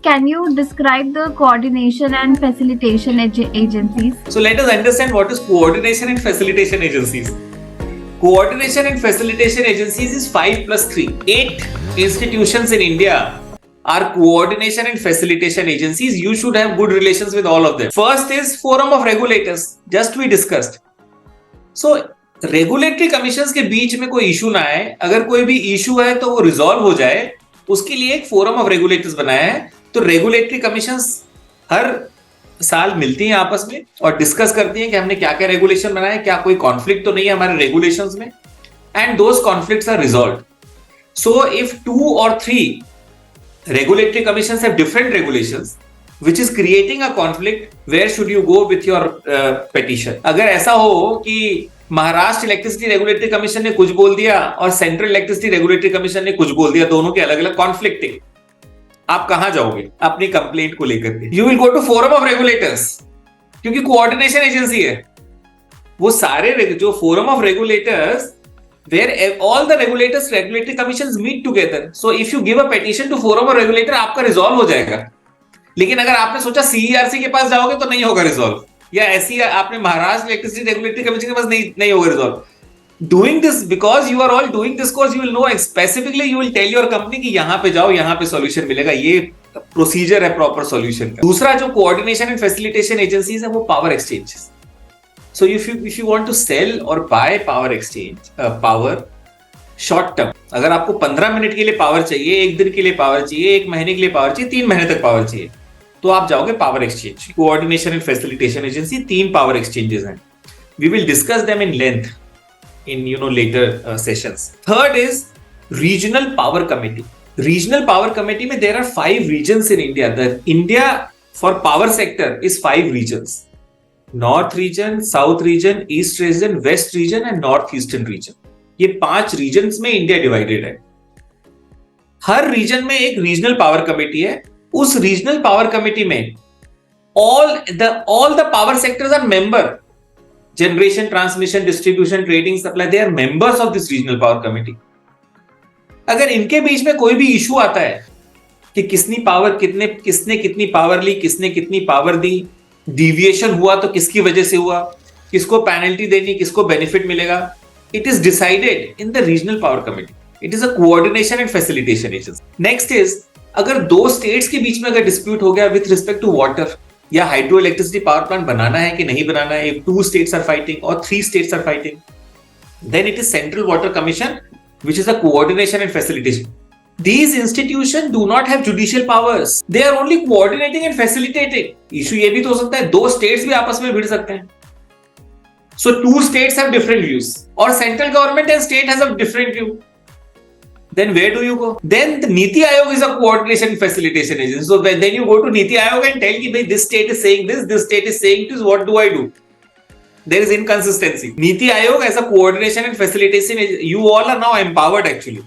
can you describe the coordination and facilitation agencies? So let us understand what is coordination and facilitation agencies. Coordination and facilitation agencies is 5 plus 3. 8 institutions in India are coordination and facilitation agencies. You should have good relations with all of them. First is Forum of Regulators, just we discussed. So regulatory commissions के बीच में कोई issue ना आए, अगर कोई भी issue है तो वो रिजॉल्व हो जाए, उसके लिए एक फोरम ऑफ रेगुलेटर्स बनाया है. तो रेगुलेटरी कमीशंस हर साल मिलती हैं आपस में और डिस्कस करती हैं कि हमने क्या क्या रेगुलेशन बनाया है, क्या कोई कॉन्फ्लिक्ट तो नहीं है हमारे रेगुलेशंस में, and those conflicts are resolved. So if 2 or 3 regulatory commissions have different regulations which is creating a conflict, where should you go with your petition? अगर ऐसा हो कि महाराष्ट्र इलेक्ट्रिसिटी रेगुलेटरी कमीशन ने कुछ बोल दिया और सेंट्रल इलेक्ट्रिसिटी रेगुलेटरी कमीशन ने कुछ बोल दिया, दोनों के अलग अलग कॉन्फ्लिक्टिंग, आप कहां जाओगे अपनी कंप्लेंट को लेकर के? You will go to forum of regulators, क्योंकि कोऑर्डिनेशन एजेंसी है वो. सारे जो forum of regulators where all the regulatory commissions meet together. So if you give a petition to forum of regulator, आपका रिजॉल्व हो जाएगा. लेकिन अगर आपने सोचा CERC के पास जाओगे तो नहीं होगा रिजॉल्व, या ऐसी आपने महाराष्ट्र इलेक्ट्रिसिटी रेगुलेटरी कमीशन के पास नहीं होगा resolve. Doing this because you are all doing this course, you will know specifically, you will tell your company कि यहाँ पे जाओ, यहाँ पे सॉल्यूशन मिलेगा. ये प्रोसीजर है प्रॉपर सॉल्यूशन का. दूसरा जो कोऑर्डिनेशन एंड फैसिलिटेशन एजेंसीज है वो power exchanges. So if you want to sell or buy power exchange, power short term, अगर आपको 15 मिनट के लिए पावर चाहिए, 1 दिन के लिए पावर चाहिए, 1 महीने के लिए पावर चाहिए, 3 महीने तक पावर चाहिए, तो आप जाओगे power exchange. Coordination and facilitation agency 3 power exchanges हैं. We will discuss them in length in later sessions. Third is regional power committee. Regional power committee में there are 5 regions in India. The India for power sector is 5 regions. North region, south region, east region, west region and north eastern region. ये 5 regions में India divided है. हर reason में एक regional power committee है. उस regional power committee में all the power sectors are member. Generation, transmission, distribution, trading, supply, they are members of this regional power committee. अगर इनके बीच में कोई भी इशू आता है कि किसने कितनी पावर ली, किसने कितनी पावर दी, डिविएशन हुआ तो किसकी वजह से हुआ, किसको पेनल्टी देनी, किसको बेनिफिट मिलेगा, it is decided in the regional power committee. It is a coordination and facilitation agency. Next is, अगर 2 स्टेट्स के बीच में अगर डिस्प्यूट हो गया विथ रिस्पेक्ट टू वाटर, या हाइड्रो इलेक्ट्रिसिटी पावर प्लांट बनाना है कि नहीं बनाना है, if 2 states are fighting or 3 states are fighting, then it is Central Water Commission, which is a coordination and facilitation. These institutions do not have judicial powers. They are only coordinating and facilitating. Issue ये भी तो हो सकता है 2 states भी आपस में भिड़ सकते हैं. So 2 states have different views, or central government and state has a different view. Then where do you go? Then the Niti Aayog is a coordination and facilitation agency. So then you go to Niti Aayog and tell कि this state is saying this state is saying this. What do I do? There is inconsistency. Niti Aayog as a coordination and facilitation agency, you all are now empowered actually.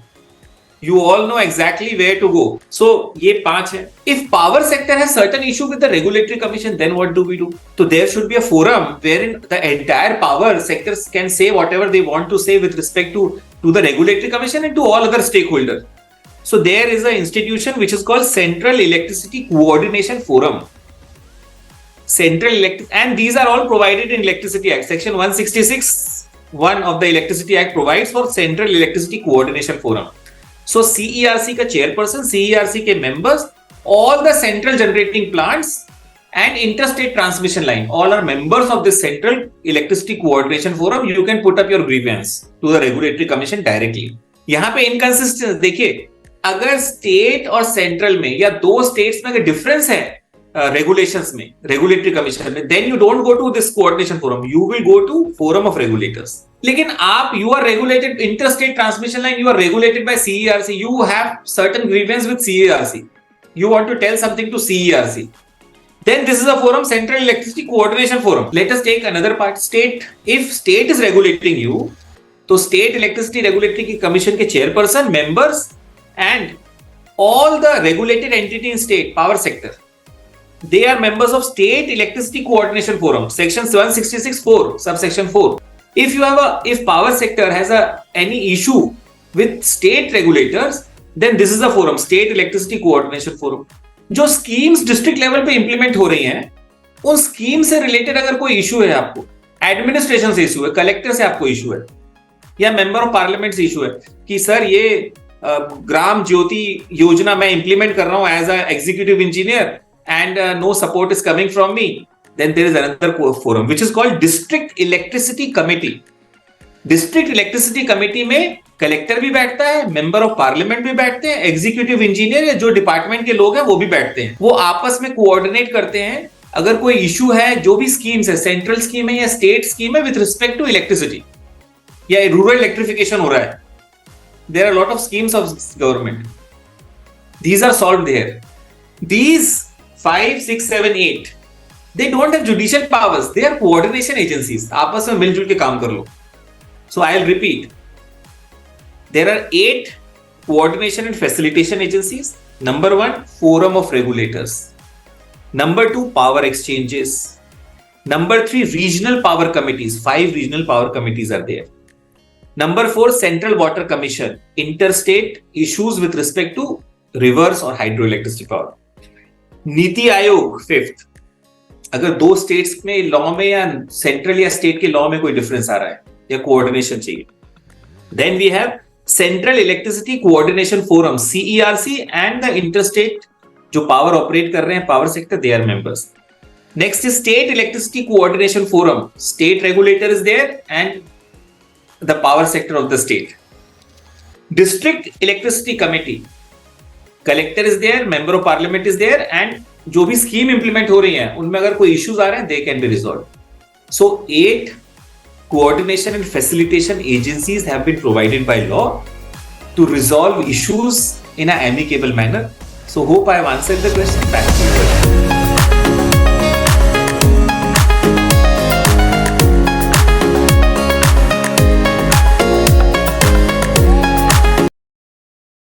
You all know exactly where to go. So ये 5 है. If power sector has certain issue with the regulatory commission, then what do we do? So there should be a forum wherein the entire power sectors can say whatever they want to say with respect to the regulatory commission and to all other stakeholders. So there is an institution which is called Central Electricity Coordination Forum. And these are all provided in Electricity Act. Section 166(1) of the Electricity Act provides for Central Electricity Coordination Forum. So CERC का chairperson, CERC के members, all the central generating plants and interstate transmission line, all are members of this Central Electricity Coordination Forum. You can put up your grievance to the Regulatory Commission directly. यहाँ पे inconsistency देखिए, अगर state और central में या 2 states में अगर difference है regulations में, regulatory commission में, then you don't go to this coordination forum. You will go to forum of regulators. लेकिन आप you are regulated interstate transmission line, you are regulated by CERC. You have certain grievance with CERC. You want to tell something to CERC. Then this is a forum, Central Electricity Coordination Forum. Let us take another part. State, if state is regulating you, तो State Electricity Regulatory Commission के chairperson, members, and all the regulated entity in state power sector, they are members of State Electricity Coordination Forum. Section 166(4), subsection 4. If power sector has any issue with state regulators, then this is a forum, State Electricity Coordination Forum. जो schemes district level पे implement हो रही हैं, उन scheme से related अगर कोई issue है, आपको एडमिनिस्ट्रेशन से इशू है, कलेक्टर से आपको इशू है, या मेंबर ऑफ पार्लियामेंट से इशू है कि सर ये ग्राम ज्योति योजना मैं इंप्लीमेंट कर रहा हूं as a executive engineer and no support is coming from me, then there is another forum which is called district electricity committee. district electricity committee में कलेक्टर भी बैठता है, मेंबर ऑफ पार्लियामेंट भी बैठते हैं, एग्जीक्यूटिव इंजीनियर या जो department के लोग हैं वो भी बैठते हैं। वो आपस में कोऑर्डिनेट करते हैं अगर कोई इशू है, जो भी स्कीम्स है, सेंट्रल स्कीम है या स्टेट स्कीम है विद रिस्पेक्ट टू इलेक्ट्रिसिटी या रूरल इलेक्ट्रिफिकेशन हो रहा है, there are lot of schemes of government, these are solved there. These 5, 6, 7, 8 they don't have judicial powers, they are coordination agencies, आपस में मिलजुल के काम कर लो। So I'll repeat, there are 8 coordination and facilitation agencies. Number 1, forum of regulators. Number 2, power exchanges. Number 3, regional power committees. 5 regional power committees are there. Number 4, central water commission, interstate issues with respect to rivers or hydroelectricity power. NITI Aayog 5th, अगर दो states में law में या central या state के law में कोई difference आ रहा है या कोऑर्डिनेशन चाहिए, then we have central electricity coordination forum CERC and the interstate जो पावर ऑपरेट कर रहे हैं power sector, they are members. Next is state electricity coordination forum, state regulator is there and the power sector of the state. District electricity committee, collector is there, member of parliament is there and जो भी scheme implement हो रही है उनमें अगर कोई issues आ रहे हैं they can be resolve. So 8 coordination and facilitation agencies have been provided by law to resolve issues in an amicable manner. So hope I have answered the question. Back to you.